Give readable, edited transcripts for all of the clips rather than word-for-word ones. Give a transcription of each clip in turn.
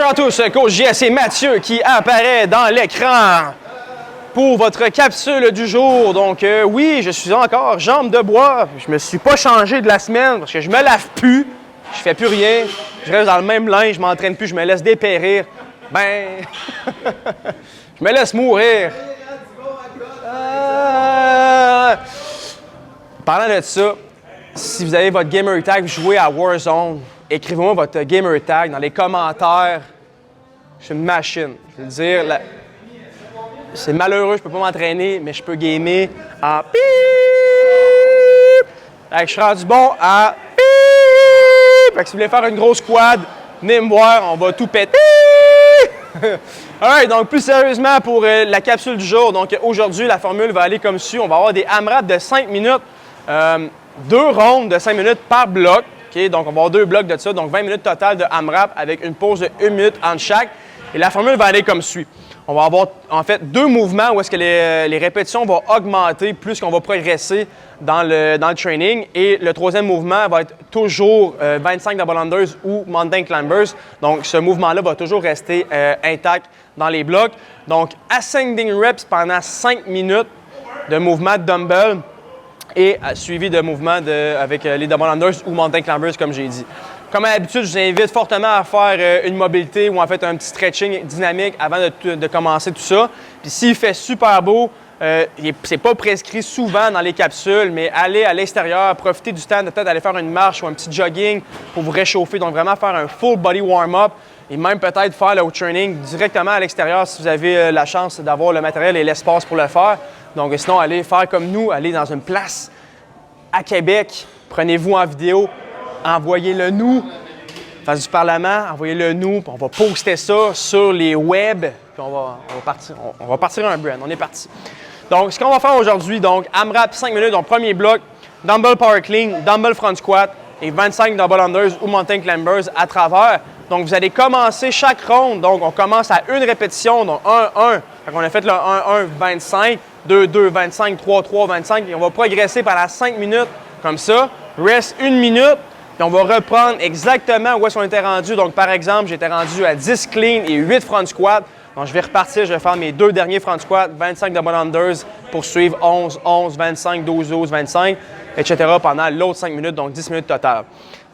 Bonjour à tous, coach JS et Mathieu qui apparaît dans l'écran pour votre capsule du jour. Donc oui, je suis encore jambe de bois. Je me suis pas changé de la semaine parce que je me lave plus, je fais plus rien, je reste dans le même linge, je m'entraîne plus, je me laisse dépérir. Ben, je me laisse mourir. Parlant de ça, si vous avez votre gamer tag, vous jouez à Warzone, écrivez-moi votre gamer tag dans les commentaires. Je suis une machine. Je veux dire, c'est malheureux, je peux pas m'entraîner, mais je peux gamer en pip. Fait que je suis rendu bon à pip. Fait que si vous voulez faire une grosse quad, venez me voir, on va tout péter. Alright, donc plus sérieusement pour la capsule du jour. Donc aujourd'hui, la formule va aller comme suit. On va avoir des AMRAP de 5 minutes, 2 rondes de 5 minutes par bloc. Okay? Donc on va avoir 2 blocs de ça, donc 20 minutes total de AMRAP avec une pause de 1 minute entre chaque. Et la formule va aller comme suit. On va avoir en fait 2 mouvements où est-ce que les répétitions vont augmenter plus qu'on va progresser dans le training. Et le 3e mouvement va être toujours 25 double unders ou mountain climbers. Donc ce mouvement-là va toujours rester intact dans les blocs. Donc ascending reps pendant 5 minutes de mouvement de dumbbell et suivi de mouvements avec les double unders ou mountain climbers comme j'ai dit. Comme à l'habitude, je vous invite fortement à faire une mobilité ou en fait un petit stretching dynamique avant de commencer tout ça. Puis s'il fait super beau, c'est pas prescrit souvent dans les capsules, mais allez à l'extérieur, profitez du temps de peut-être aller faire une marche ou un petit jogging pour vous réchauffer. Donc vraiment faire un full body warm-up et même peut-être faire le training directement à l'extérieur si vous avez la chance d'avoir le matériel et l'espace pour le faire. Donc sinon, allez faire comme nous, allez dans une place à Québec, prenez-vous en vidéo, envoyez-le nous, face du Parlement, envoyez-le nous, puis on va poster ça sur les web, puis on va partir un brand, on est parti. Donc, ce qu'on va faire aujourd'hui, donc AMRAP 5 minutes, donc premier bloc, dumbbell power clean, dumbbell front squat et 25 double unders ou mountain climbers à travers. Donc, vous allez commencer chaque ronde, donc on commence à une répétition, donc 1-1, on a fait le 1-1, 25, 2-2, 25, 3-3, 25, et on va progresser pendant 5 minutes comme ça, reste 1 minute. Puis on va reprendre exactement où est-ce qu'on était rendu. Donc, par exemple, j'étais rendu à 10 clean et 8 front squats. Donc, je vais repartir, je vais faire mes 2 derniers front squats, 25 double unders pour suivre 11, 11, 25, 12, 12, 25, etc. pendant l'autre 5 minutes, donc 10 minutes total.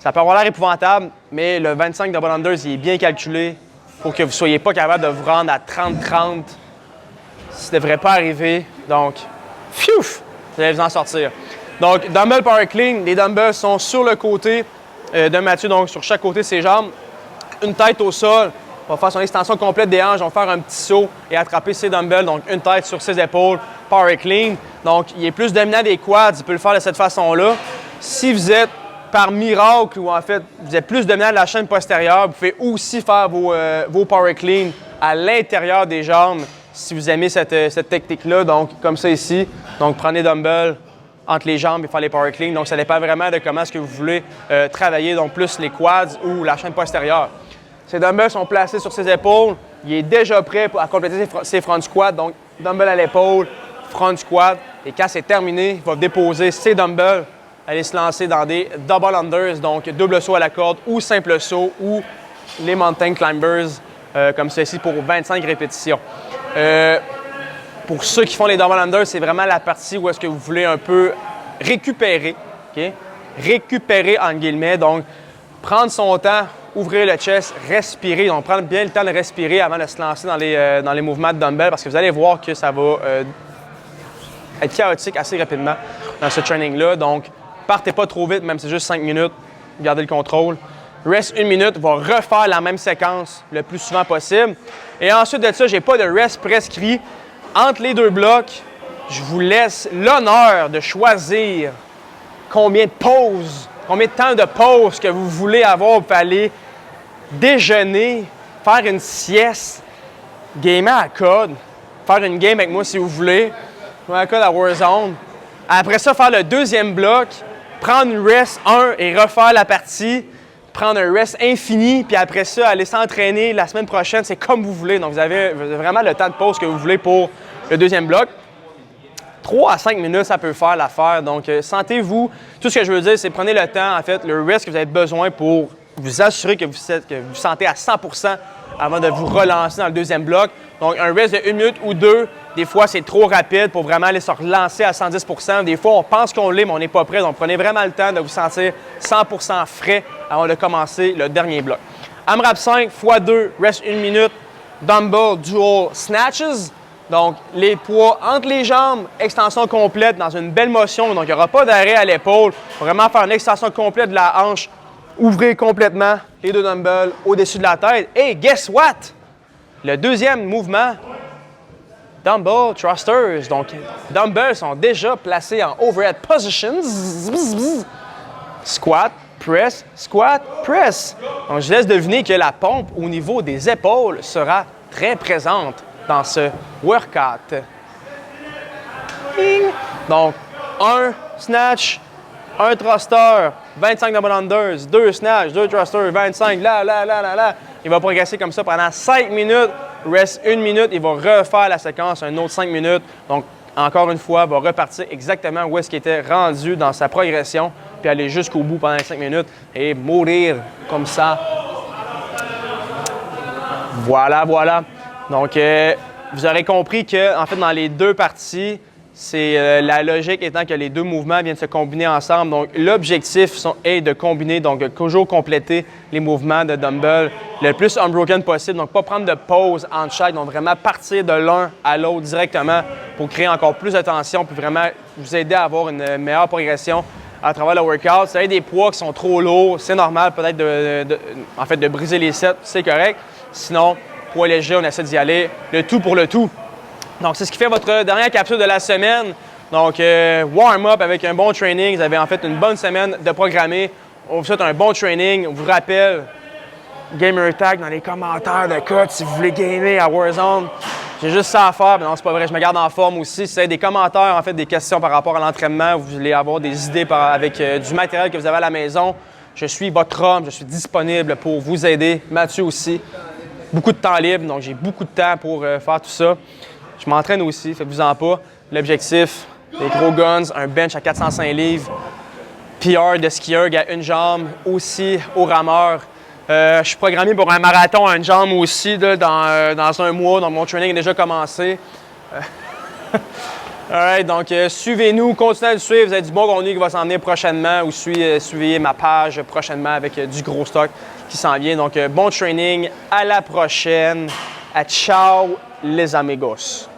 Ça peut avoir l'air épouvantable, mais le 25 double unders, il est bien calculé pour que vous ne soyez pas capable de vous rendre à 30-30. Ça ne devrait pas arriver. Donc, pfiouf, vous allez vous en sortir. Donc, dumbbell power clean, les dumbbells sont sur le côté de Mathieu, donc sur chaque côté de ses jambes. Une tête au sol, on va faire son extension complète des hanches, on va faire un petit saut et attraper ses dumbbells, donc une tête sur ses épaules, power clean. Donc, il est plus dominant des quads, il peut le faire de cette façon-là. Si vous êtes par miracle ou en fait, vous êtes plus dominant de la chaîne postérieure, vous pouvez aussi faire vos power clean à l'intérieur des jambes si vous aimez cette technique-là, donc comme ça ici. Donc, prenez dumbbells entre les jambes et faire les power clean. Donc, ça dépend vraiment de comment est-ce que vous voulez travailler, donc plus les quads ou la chaîne postérieure. Ces dumbbells sont placés sur ses épaules. Il est déjà prêt à compléter ses front squats. Donc, dumbbell à l'épaule, front squat. Et quand c'est terminé, il va déposer ses dumbbells, aller se lancer dans des double unders, donc double saut à la corde ou simple saut ou les mountain climbers comme ceci pour 25 répétitions. Pour ceux qui font les double unders, c'est vraiment la partie où est-ce que vous voulez un peu récupérer, okay? Récupérer en guillemets, donc prendre son temps, ouvrir le chest, respirer, donc prendre bien le temps de respirer avant de se lancer dans les mouvements de dumbbell parce que vous allez voir que ça va être chaotique assez rapidement dans ce training-là. Donc, partez pas trop vite, même si c'est juste 5 minutes, gardez le contrôle. Reste 1 minute, va refaire la même séquence le plus souvent possible. Et ensuite de ça, j'ai pas de rest prescrit. Entre les 2 blocs, je vous laisse l'honneur de choisir combien de pauses, combien de temps de pause que vous voulez avoir pour aller déjeuner, faire une sieste, gamer à code, faire une game avec moi si vous voulez, jouer à code à Warzone. Après ça, faire le 2e bloc, prendre une rest 1 et refaire la partie, prendre un rest infini, puis après ça, aller s'entraîner la semaine prochaine, c'est comme vous voulez. Donc, vous avez vraiment le temps de pause que vous voulez pour le 2e bloc. 3 à 5 minutes, ça peut faire l'affaire. Donc, sentez-vous. Tout ce que je veux dire, c'est prenez le temps, en fait, le rest que vous avez besoin pour vous assurer que vous sentez à 100% avant de vous relancer dans le deuxième bloc. Donc, un rest de 1 minute ou 2, des fois, c'est trop rapide pour vraiment aller se relancer à 110 %. Des fois, on pense qu'on l'est, mais on n'est pas prêt. Donc, prenez vraiment le temps de vous sentir 100 % frais avant de commencer le dernier bloc. AMRAP 5 x 2, reste 1 minute, dumbbell dual snatches. Donc, les poids entre les jambes, extension complète dans une belle motion. Donc, il n'y aura pas d'arrêt à l'épaule. Vraiment faire une extension complète de la hanche. Ouvrez complètement les 2 dumbbells au-dessus de la tête. Et guess what? Le deuxième mouvement, dumbbell thrusters. Donc, dumbbells sont déjà placés en overhead positions. Squat, press, squat, press. Donc, je laisse deviner que la pompe au niveau des épaules sera très présente dans ce workout. Donc, un snatch, un thruster, 25 double unders, 2 snatch, 2 thrusters, 25, là. Il va progresser comme ça pendant 5 minutes. Reste 1 minute, il va refaire la séquence un autre 5 minutes. Donc, encore une fois, il va repartir exactement où est-ce qu'il était rendu dans sa progression, puis aller jusqu'au bout pendant 5 minutes et mourir comme ça. Voilà. Donc, vous aurez compris que, en fait, dans les deux parties, c'est la logique étant que les deux mouvements viennent se combiner ensemble. Donc, l'objectif est de combiner, donc toujours compléter les mouvements de dumbbell le plus unbroken possible. Donc, pas prendre de pause entre chaque, donc vraiment partir de l'un à l'autre directement pour créer encore plus de tension puis vraiment vous aider à avoir une meilleure progression à travers le workout. Si vous avez des poids qui sont trop lourds, c'est normal peut-être de briser les sets, c'est correct. Sinon, poids léger, on essaie d'y aller, le tout pour le tout. Donc, c'est ce qui fait votre dernière capsule de la semaine. Donc, warm-up avec un bon training. Vous avez en fait une bonne semaine de programmer. On vous souhaite un bon training. On vous rappelle, Gamer Tag dans les commentaires de code si vous voulez gamer à Warzone. J'ai juste ça à faire. Mais non, c'est pas vrai. Je me garde en forme aussi. Si vous avez des commentaires, en fait, des questions par rapport à l'entraînement, vous voulez avoir des idées avec du matériel que vous avez à la maison, je suis votre homme. Je suis disponible pour vous aider. Mathieu aussi. Beaucoup de temps libre. Donc, j'ai beaucoup de temps pour faire tout ça. Je m'entraîne aussi, faites-vous-en pas. L'objectif, des gros guns, un bench à 405 livres, PR de skieur à une jambe, aussi au rameur. Je suis programmé pour un marathon à une jambe aussi là, dans un mois, donc mon training est déjà commencé. Alright, donc suivez-nous, continuez à le suivre, vous avez du bon contenu qui va s'en venir prochainement ou suivez ma page prochainement avec du gros stock qui s'en vient. Donc bon training, à la prochaine, ciao les amigos.